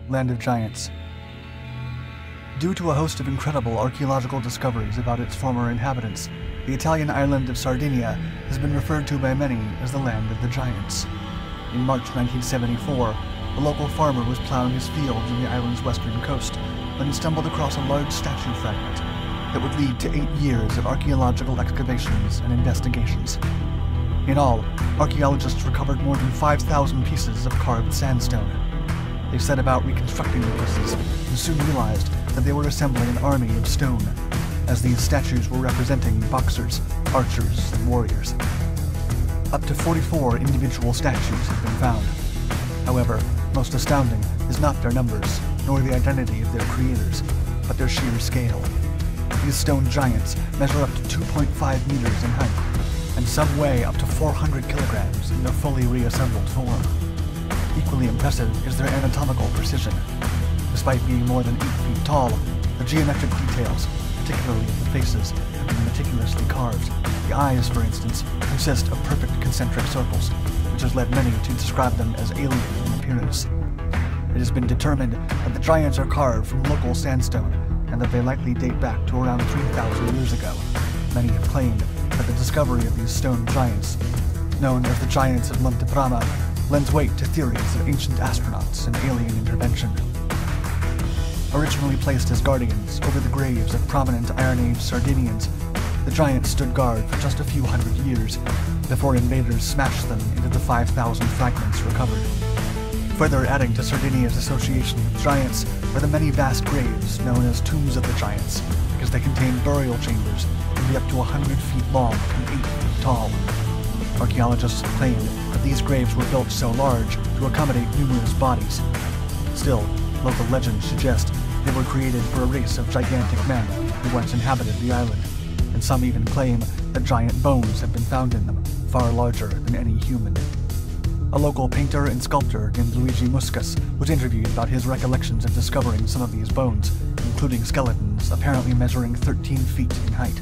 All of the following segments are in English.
land of giants. Due to a host of incredible archaeological discoveries about its former inhabitants, the Italian island of Sardinia has been referred to by many as the land of the giants. In March 1974, a local farmer was plowing his fields on the island's western coast when he stumbled across a large statue fragment that would lead to 8 years of archaeological excavations and investigations. In all, archaeologists recovered more than 5,000 pieces of carved sandstone. They set about reconstructing the pieces and soon realized that they were assembling an army of stone, as these statues were representing boxers, archers, and warriors. Up to 44 individual statues have been found. However, most astounding is not their numbers, nor the identity of their creators, but their sheer scale. These stone giants measure up to 2.5 meters in height, and some weigh up to 400 kilograms in their fully reassembled form. Equally impressive is their anatomical precision. Despite being more than 8 feet tall, the geometric details, particularly of the faces, have been meticulously carved. The eyes, for instance, consist of perfect concentric circles, which has led many to describe them as alien in appearance. It has been determined that the giants are carved from local sandstone, and that they likely date back to around 3,000 years ago. Many have claimed that the discovery of these stone giants, known as the Giants of Monte Brama, lends weight to theories of ancient astronauts and alien intervention. Originally placed as guardians over the graves of prominent Iron Age Sardinians, the giants stood guard for just a few hundred years before invaders smashed them into the 5,000 fragments recovered. Further adding to Sardinia's association with giants are the many vast graves known as Tombs of the Giants, because they contain burial chambers that can be up to 100 feet long and 8 feet tall. Archaeologists have claimed that these graves were built so large to accommodate numerous bodies. Still, local legends suggest they were created for a race of gigantic men who once inhabited the island, and some even claim that giant bones have been found in them, far larger than any human. A local painter and sculptor named Luigi Muscas was interviewed about his recollections of discovering some of these bones, including skeletons apparently measuring 13 feet in height.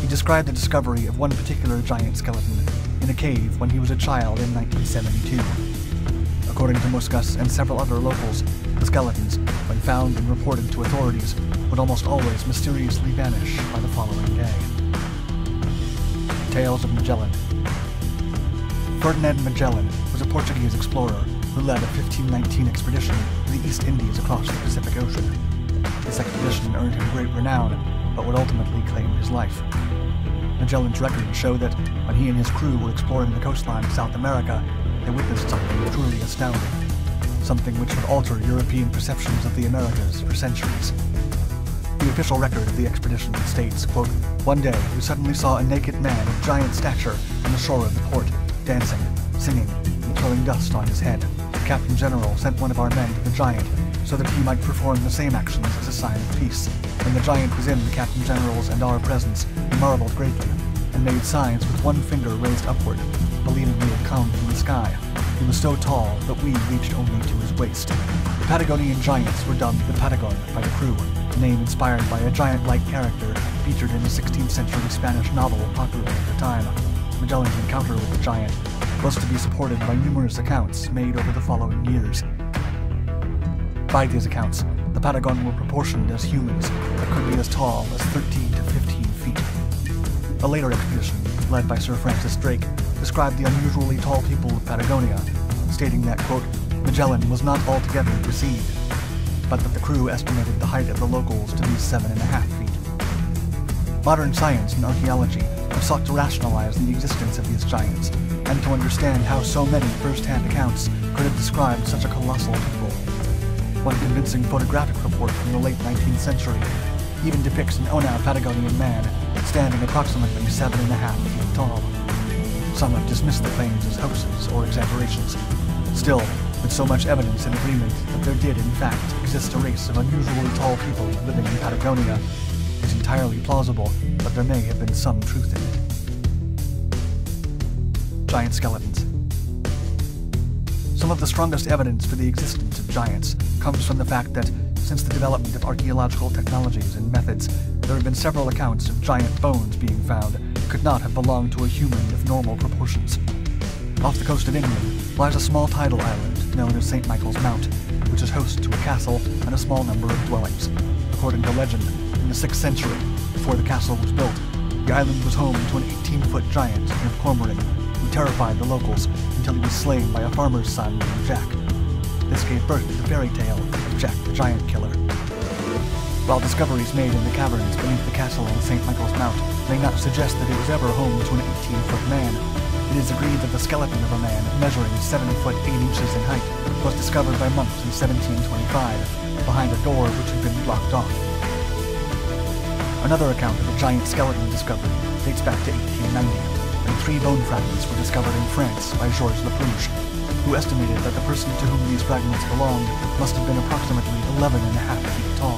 He described the discovery of one particular giant skeleton in a cave when he was a child in 1972. According to Muscas and several other locals, the skeletons, when found and reported to authorities, would almost always mysteriously vanish by the following day. Tales of Magellan. Ferdinand Magellan was a Portuguese explorer who led a 1519 expedition to the East Indies across the Pacific Ocean. This expedition earned him great renown, but would ultimately claim his life. Magellan's records show that when he and his crew were exploring the coastline of South America, they witnessed something truly astounding, something which would alter European perceptions of the Americas for centuries. The official record of the expedition states, quote, "One day we suddenly saw a naked man of giant stature on the shore of the port, dancing, singing, and throwing dust on his head. The Captain General sent one of our men to the giant so that he might perform the same actions as a sign of peace. When the giant was in the Captain General's and our presence, he marveled greatly, and made signs with one finger raised upward, believing we had come from the sky. He was so tall that we reached only to his waist." The Patagonian giants were dubbed the Patagon by the crew, a name inspired by a giant-like character featured in a 16th century Spanish novel popular at the time. Magellan's encounter with the giant was to be supported by numerous accounts made over the following years. By these accounts, the Patagon were proportioned as humans that could be as tall as 13 to 15 feet. A later expedition, led by Sir Francis Drake, described the unusually tall people of Patagonia, stating that, quote, "Magellan was not altogether deceived, but that the crew estimated the height of the locals to be 7.5 feet. Modern science and archaeology have sought to rationalize the existence of these giants, and to understand how so many first-hand accounts could have described such a colossal people. One convincing photographic report from the late 19th century even depicts an Ona Patagonian man standing approximately 7.5 feet tall. Some have dismissed the claims as hoaxes or exaggerations. Still, with so much evidence in agreement that there did in fact exist a race of unusually tall people living in Patagonia, it's entirely plausible that there may have been some truth in it. Giant skeletons. Some of the strongest evidence for the existence of giants comes from the fact that, since the development of archaeological technologies and methods, there have been several accounts of giant bones being found that could not have belonged to a human of normal proportions. Off the coast of England lies a small tidal island known as St. Michael's Mount, which is host to a castle and a small number of dwellings. According to legend, in the 6th century, before the castle was built, the island was home to an 18-foot giant named Cormoran, who terrified the locals until he was slain by a farmer's son named Jack. This gave birth to the fairy tale of Jack the Giant Killer. While discoveries made in the caverns beneath the castle on St. Michael's Mount may not suggest that it was ever home to an 18-foot man, it is agreed that the skeleton of a man measuring 7 foot 8 inches in height was discovered by monks in 1725, behind a door which had been blocked off. Another account of a giant skeleton discovery dates back to 1890, when 3 bone fragments were discovered in France by Georges Laprouche, who estimated that the person to whom these fragments belonged must have been approximately 11.5 feet tall.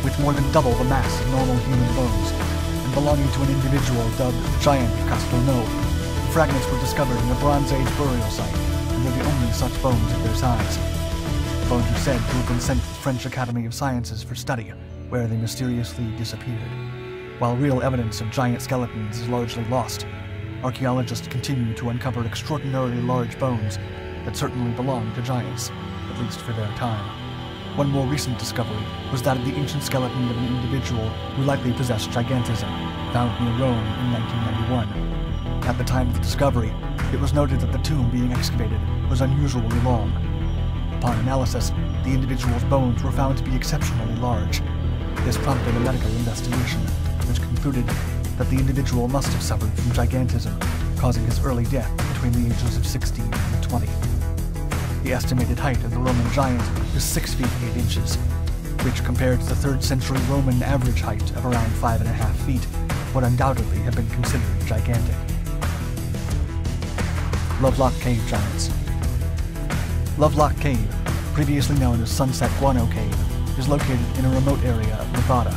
With more than double the mass of normal human bones, and belonging to an individual dubbed the Giant of Castelnau, the fragments were discovered in a Bronze Age burial site, and they're the only such bones of their size. The bones are said to have been sent to the French Academy of Sciences for study, where they mysteriously disappeared. While real evidence of giant skeletons is largely lost, archaeologists continue to uncover extraordinarily large bones that certainly belong to giants, at least for their time. One more recent discovery was that of the ancient skeleton of an individual who likely possessed gigantism, found near Rome in 1991. At the time of the discovery, it was noted that the tomb being excavated was unusually long. Upon analysis, the individual's bones were found to be exceptionally large. This prompted a medical investigation, which concluded that the individual must have suffered from gigantism, causing his early death between the ages of 16 and 20. The estimated height of the Roman giant was 6 feet 8 inches, which compared to the 3rd century Roman average height of around 5.5 feet, would undoubtedly have been considered gigantic. Lovelock Cave Giants. Lovelock Cave, previously known as Sunset Guano Cave, is located in a remote area of Nevada.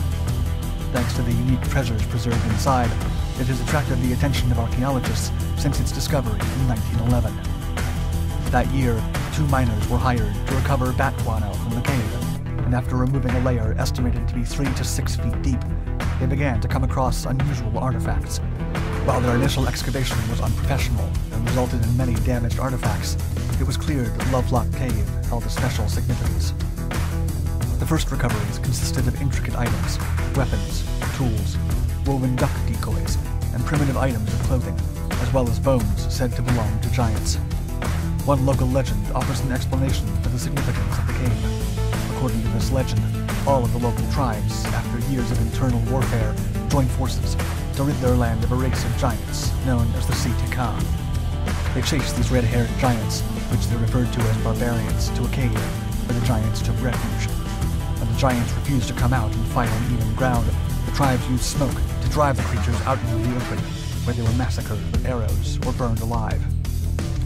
Thanks to the unique treasures preserved inside, it has attracted the attention of archaeologists since its discovery in 1911. That year, 2 miners were hired to recover bat guano from the cave, and after removing a layer estimated to be 3 to 6 feet deep, they began to come across unusual artifacts. While their initial excavation was unprofessional and resulted in many damaged artifacts, it was clear that Lovelock Cave held a special significance. The first recoveries consisted of intricate items, weapons, tools, woven duck decoys, and primitive items of clothing, as well as bones said to belong to giants. One local legend offers an explanation for the significance of the cave. According to this legend, all of the local tribes, after years of internal warfare, joined forces to rid their land of a race of giants known as the Sea-Tika. They chased these red-haired giants, which they referred to as barbarians, to a cave where the giants took refuge. When the giants refused to come out and fight on even ground, the tribes used smoke to drive the creatures out into the open, where they were massacred with arrows or burned alive.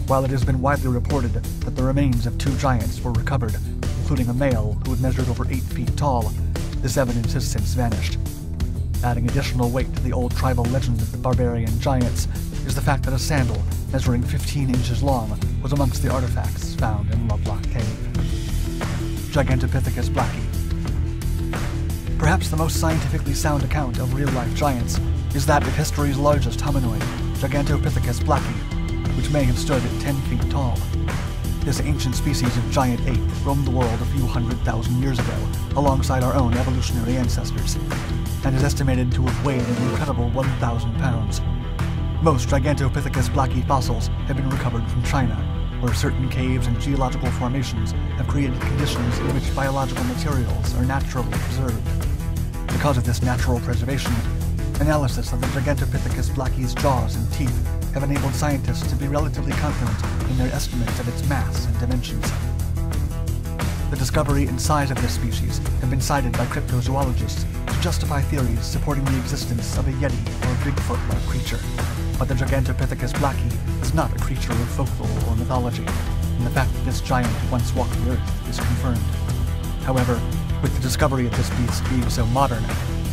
While it has been widely reported that the remains of 2 giants were recovered, including a male who had measured over 8 feet tall, this evidence has since vanished. Adding additional weight to the old tribal legend of the barbarian giants is the fact that a sandal measuring 15 inches long was amongst the artifacts found in Lovelock Cave. Gigantopithecus blacki. Perhaps the most scientifically sound account of real-life giants is that of history's largest hominoid, Gigantopithecus blacki, which may have stood at 10 feet tall. This ancient species of giant ape roamed the world a few 100,000 years ago, alongside our own evolutionary ancestors, and is estimated to have weighed an incredible 1,000 pounds. Most Gigantopithecus blacki fossils have been recovered from China, where certain caves and geological formations have created conditions in which biological materials are naturally preserved. Because of this natural preservation, analysis of the Gigantopithecus blacki's jaws and teeth have enabled scientists to be relatively confident in their estimates of its mass and dimensions. The discovery and size of this species have been cited by cryptozoologists to justify theories supporting the existence of a Yeti or Bigfoot-like creature. But the Gigantopithecus blacki is not a creature of folklore or mythology, and the fact that this giant once walked the earth is confirmed. However, with the discovery of this beast being so modern,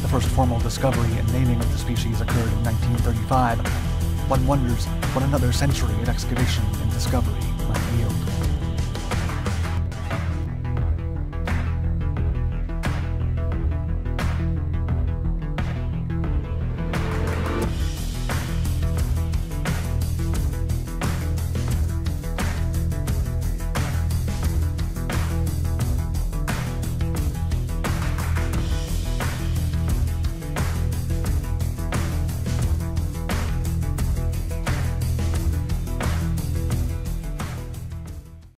the first formal discovery and naming of the species occurred in 1935, one wonders what another century of excavation and discovery might yield.